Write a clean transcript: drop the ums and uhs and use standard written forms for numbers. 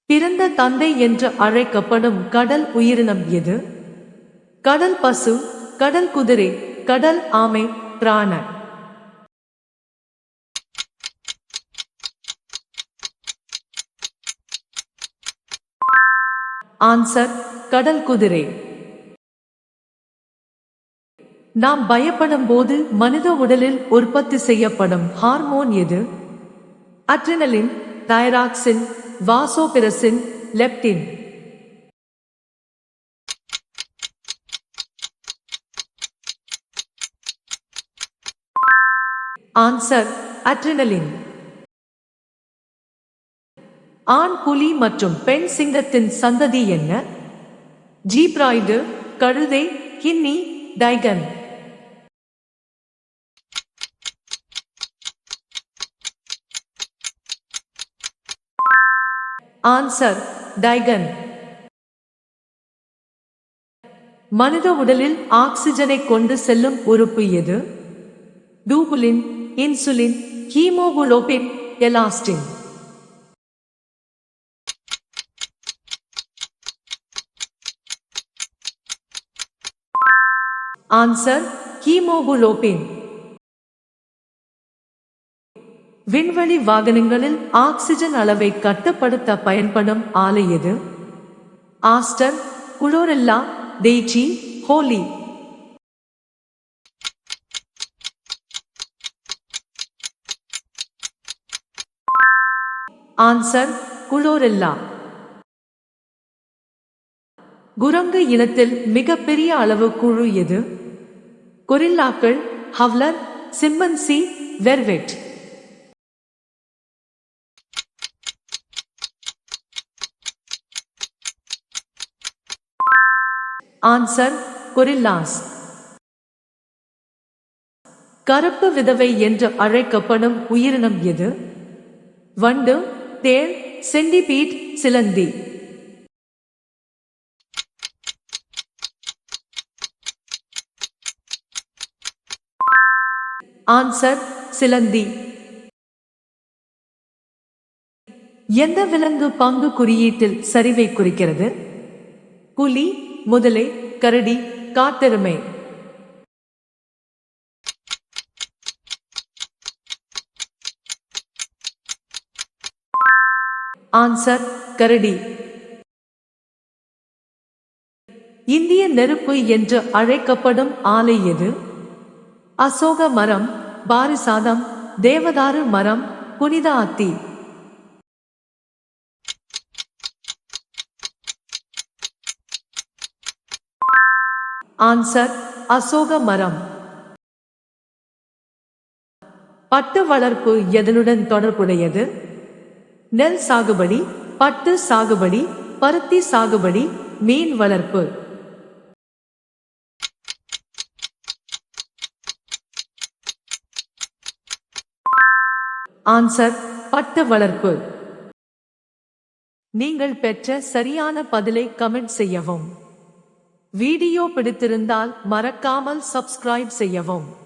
பிறந்த தந்தை என்று அழைக்கப்படும் கடல் உயிரினம் எது? கடல் பசு, கடல் குதிரை, கடல் ஆமை, பிராண. ஆன்சர் கடல் குதிரை. நாம் பயப்படும் போது மனித உடலில் உற்பத்தி செய்யப்படும் ஹார்மோன் எது? Adrenaline, thyroxine, vasopressin, leptin. Answer adrenaline. ஆண் புலி மற்றும் பெண் சிங்கத்தின் சந்ததி என்ன? ஜீப்ராய்டு, கழுதை, கின்னி, டைகன். Answer Taycan. மனித உடலில் ஆக்சிஜனை கொண்டு செல்லும் உறுப்பு எது? Tubulin, insulin, haemoglobin, elastin. Answer haemoglobin. விண்வெளி வாகனங்களில் ஆக்சிஜன் அளவை கட்டுப்படுத்த பயன்படும் ஆலை எது? Aster, chlorella, daisy, holly. Answer chlorella. குரங்கு இனத்தில் மிகப்பெரிய அளவு குழு எது? கொரில்லாக்கள், howler, chimpanzee, vervet. Answer gorillas. கருப்பு விதவை என்று அழைக்கப்படும் உயிரினம் எது? வண்டு, தேள், சென்டிபீட், சிலந்தி. ஆன்சர் சிலந்தி. எந்த விலங்கு பங்கு குறியீட்டில் சரிவை குறிக்கிறது? புலி, முதலை, கரடி, காட்டெருமை. ஆன்சர் கரடி. இந்திய நெருப்பு என்று அழைக்கப்படும் ஆலை எது? அசோக மரம், பாரிசாதம், தேவதாரு மரம், புனித அத்தி. ஆன்சர் அசோக மரம். பட்டு வளர்ப்பு எதனுடன் தொடர்புடையது? நெல் சாகுபடி, பட்டு சாகுபடி, பருத்தி சாகுபடி, மீன் வளர்ப்பு. ஆன்சர் பட்டு வளர்ப்பு. நீங்கள் பெற்ற சரியான பதிலை கமெண்ட் செய்யவும். வீடியோ பிடித்திருந்தால் மறக்காமல் சப்ஸ்கிரைப் செய்யவும்.